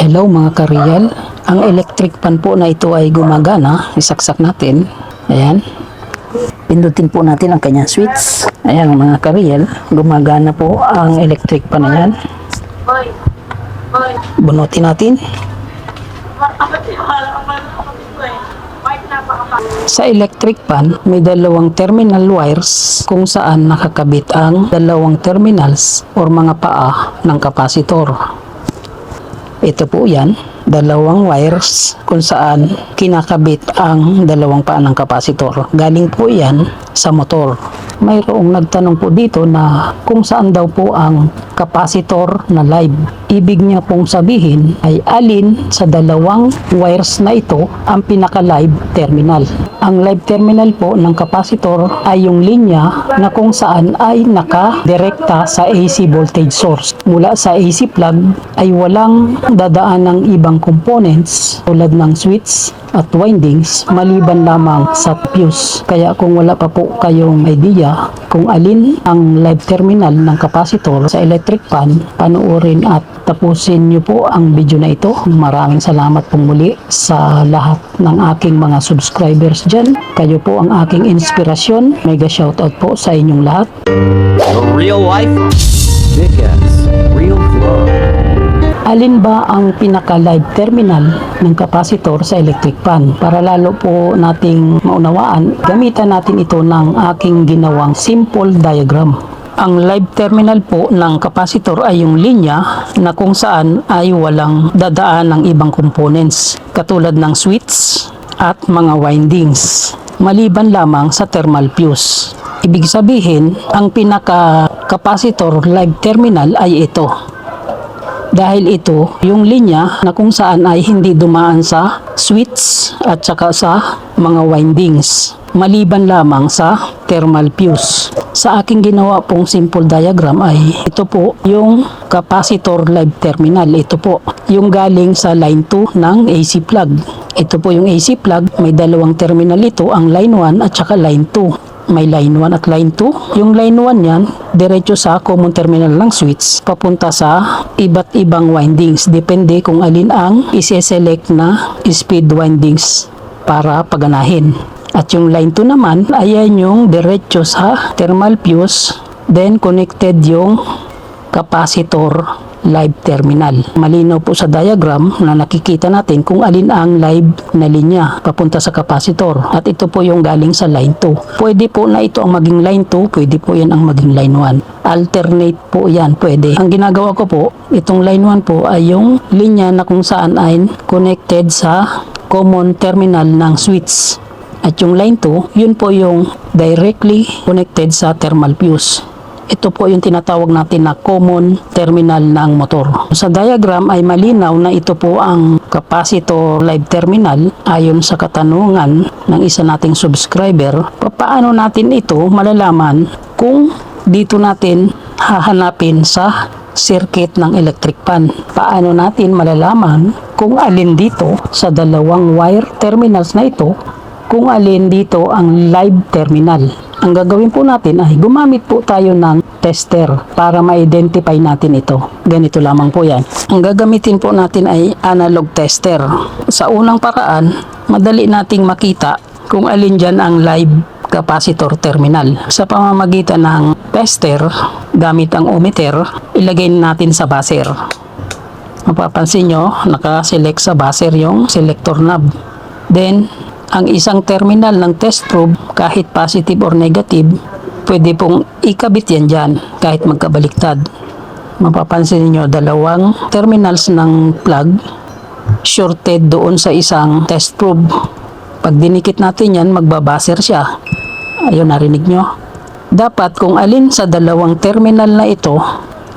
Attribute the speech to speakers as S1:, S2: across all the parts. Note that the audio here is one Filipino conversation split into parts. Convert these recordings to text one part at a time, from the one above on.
S1: Hello mga kareal, ang electric pan po na ito ay gumagana. Isaksak natin, ayan, pindutin po natin ang kanyang switch. Ayan mga kareal, gumagana po ang electric pan na yan. Bunutin natin. Sa electric pan, may dalawang terminal wires kung saan nakakabit ang dalawang terminals or mga paa ng kapasitor. Ito po yan, dalawang wires kung saan kinakabit ang dalawang paa ng kapasitor. Galing po yan sa motor. Mayroong nagtanong po dito na kung saan daw po ang kapasitor na live. Ibig niya pong sabihin ay alin sa dalawang wires na ito ang pinaka-live terminal. Ang live terminal po ng kapasitor ay yung linya na kung saan ay naka-direkta sa AC voltage source. Mula sa AC plug ay walang dadaan ng ibang components tulad ng switch at windings maliban lamang sa fuse. Kaya kung wala pa po kayong idea kung alin ang live terminal ng kapasitor sa electric pan, panoorin at tapusin nyo po ang video na ito. Maraming salamat po muli sa lahat ng aking mga subscribers dyan. Kayo po ang aking inspirasyon. Mega shoutout po sa inyong lahat.
S2: The real life Vickers Real Vlog.
S1: Alin ba ang pinaka-live terminal ng kapasitor sa electric pan? Para lalo po nating maunawaan, gamitan natin ito ng aking ginawang simple diagram. Ang live terminal po ng kapasitor ay yung linya na kung saan ay walang dadaan ng ibang components katulad ng switch at mga windings maliban lamang sa thermal fuse. Ibig sabihin, ang pinaka-kapasitor live terminal ay ito. Dahil ito yung linya na kung saan ay hindi dumaan sa switch at saka sa mga windings maliban lamang sa thermal fuse. Sa aking ginawa pong simple diagram ay ito po yung capacitor live terminal. Ito po yung galing sa line 2 ng AC plug. Ito po yung AC plug, may dalawang terminal ito, ang line 1 at saka line 2. May line 1 at line 2. Yung line 1 yan, diretso sa common terminal ng switch, papunta sa iba't ibang windings. Depende kung alin ang isi-select na speed windings para paganahin. At yung line 2 naman, ayan yung diretso sa thermal fuse, then connected yung capacitor live terminal. Malinaw po sa diagram na nakikita natin kung alin ang live na linya papunta sa kapasitor. At ito po yung galing sa line 2. Pwede po na ito ang maging line 2, pwede po yan ang maging line 1. Alternate po yan, pwede. Ang ginagawa ko po, itong line 1 po ay yung linya na kung saan ay connected sa common terminal ng switch. At yung line 2, yun po yung directly connected sa thermal fuse. Ito po yung tinatawag natin na common terminal ng motor. Sa diagram ay malinaw na ito po ang capacitor live terminal ayon sa katanungan ng isa nating subscriber. Paano natin ito malalaman kung dito natin hahanapin sa circuit ng electric pan? Paano natin malalaman kung alin dito sa dalawang wire terminals na ito, kung alin dito ang live terminal? Ang gagawin po natin ay gumamit po tayo ng tester para ma-identify natin ito. Ganito lamang po yan. Ang gagamitin po natin ay analog tester. Sa unang paraan, madali nating makita kung alin dyan ang live capacitor terminal. Sa pamamagitan ng tester, gamit ang ohmmeter, ilagay natin sa buzzer. Mapapansin nyo, nakaselect sa buzzer yung selector knob. Then, ang isang terminal ng test probe, kahit positive or negative, pwede pong ikabit yan dyan kahit magkabaliktad. Mapapansin niyo dalawang terminals ng plug shorted doon sa isang test probe. Pag dinikit natin yan, magbabaser siya. Ayun, narinig nyo. Dapat kung alin sa dalawang terminal na ito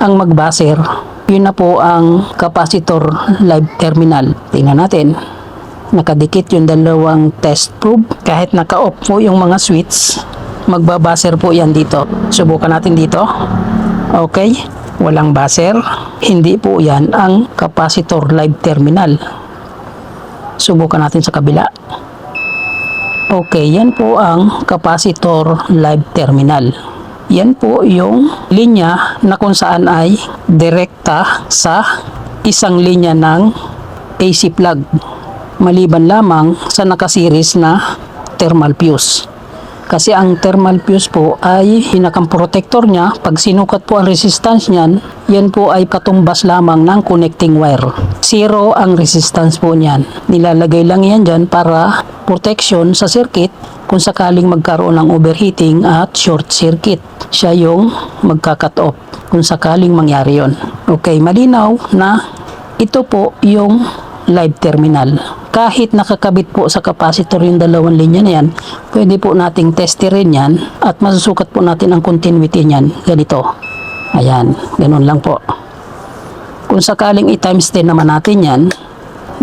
S1: ang magbaser, yun na po ang capacitor live terminal. Tingnan natin. Nakadikit yung dalawang test probe. Kahit naka-off po yung mga switch, magbabaser po yan dito. Subukan natin dito. Okay, walang buzzer. Hindi po yan ang capacitor live terminal. Subukan natin sa kabila. Okay, yan po ang capacitor live terminal. Yan po yung linya na kung saan ay direkta sa isang linya ng AC plug. Maliban lamang sa nakasiris na thermal fuse. Kasi ang thermal fuse po ay pinakang protector niya. Pag sinukat po ang resistance niyan, yan po ay katumbas lamang ng connecting wire. Zero ang resistance po niyan. Nilalagay lang yan dyan para protection sa circuit kung sakaling magkaroon ng overheating at short circuit. Siya yung magka-cut off kung sakaling mangyari yon. Okay, malinaw na ito po yung live terminal. Kahit nakakabit po sa capacitor yung dalawang linya na yan, pwede po nating testerin yan at masusukat po natin ang continuity niyan. Ganito. Ayan, ganun lang po. Kung sakaling i-times 10 naman natin yan,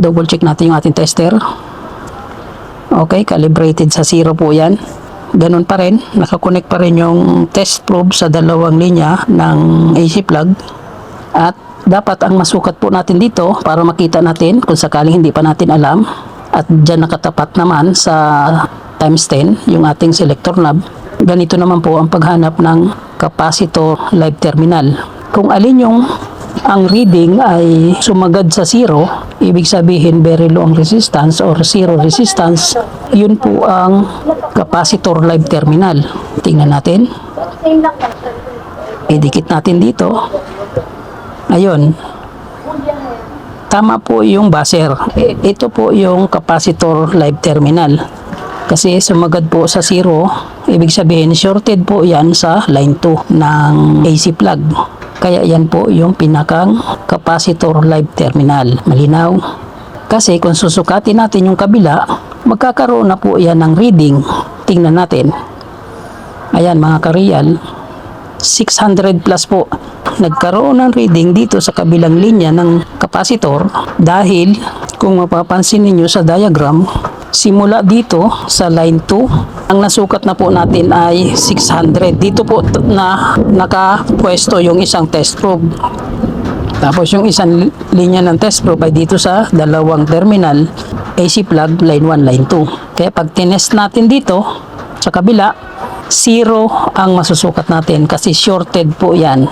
S1: double check natin yung ating tester. Okay, calibrated sa 0 po yan. Ganun pa rin, nakakonect pa rin yung test probe sa dalawang linya ng AC plug. At dapat ang masukat po natin dito para makita natin kung sakaling hindi pa natin alam, at dyan nakatapat naman sa times 10 yung ating selector knob. Ganito naman po ang paghanap ng capacitor live terminal. Kung alin yung ang reading ay sumagad sa 0, ibig sabihin very low ang resistance or zero resistance, yun po ang capacitor live terminal. Tingnan natin, idikit natin dito. Ayun, tama po yung buzzer. Ito po yung capacitor live terminal. Kasi sumagad po sa 0, ibig sabihin shorted po yan sa line 2 ng AC plug. Kaya yan po yung pinakang capacitor live terminal. Malinaw? Kasi kung susukatin natin yung kabila, magkakaroon na po yan ng reading. Tingnan natin. Ayan mga ka-real, 600 plus po. Nagkaroon ng reading dito sa kabilang linya ng capacitor dahil kung mapapansin ninyo sa diagram, simula dito sa line 2, ang nasukat na po natin ay 600. Dito po na nakapwesto yung isang test probe. Tapos yung isang linya ng test probe ay dito sa dalawang terminal AC plug line 1, line 2. Kaya pag tinest natin dito sa kabila, 0 ang masusukat natin kasi shorted po yan.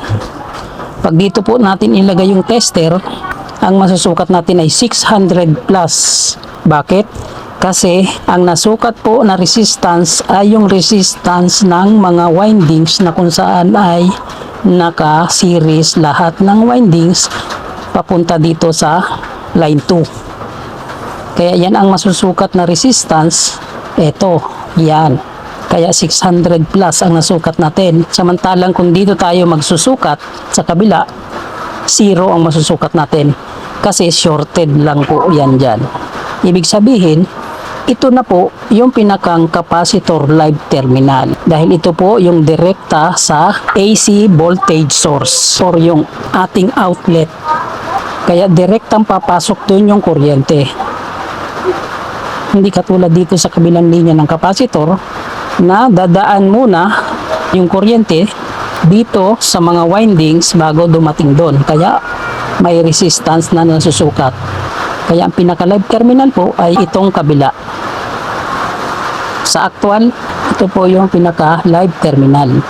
S1: Pag dito po natin ilagay yung tester, ang masusukat natin ay 600 plus. Bakit? Kasi ang nasukat po na resistance ay yung resistance ng mga windings na kung saan ay naka-series lahat ng windings papunta dito sa line 2. Kaya yan ang masusukat na resistance. Ito, yan. Kaya 600 plus ang nasukat natin. Samantalang kung dito tayo magsusukat sa kabila, 0 ang masusukat natin. Kasi shorted lang po yan dyan. Ibig sabihin, ito na po yung pinakang capacitor live terminal. Dahil ito po yung direkta sa AC voltage source or yung ating outlet. Kaya direktang papasok dun yung kuryente. Hindi katulad dito sa kabilang linya ng capacitor, na dadaan muna yung kuryente dito sa mga windings bago dumating doon. Kaya may resistance na nasusukat. Kaya ang pinaka-live terminal po ay itong kabila. Sa actual, ito po yung pinaka-live terminal.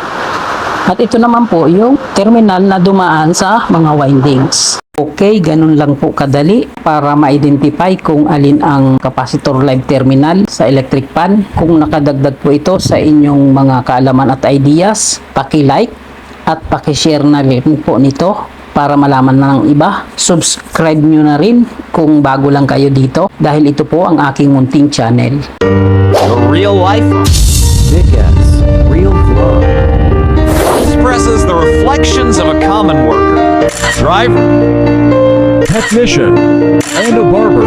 S1: At ito naman po yung terminal na dumaan sa mga windings. Okay, ganun lang po kadali para ma-identify kung alin ang capacitor live terminal sa electric pan. Kung nakadagdag po ito sa inyong mga kaalaman at ideas, paki-like at paki-share na rin po nito para malaman na ng iba. Subscribe nyo na rin kung bago lang kayo dito dahil ito po ang aking munting channel.
S2: The real life Vic S. Real Flow expresses the reflections of a common worker, driver,
S3: technician, and a barber.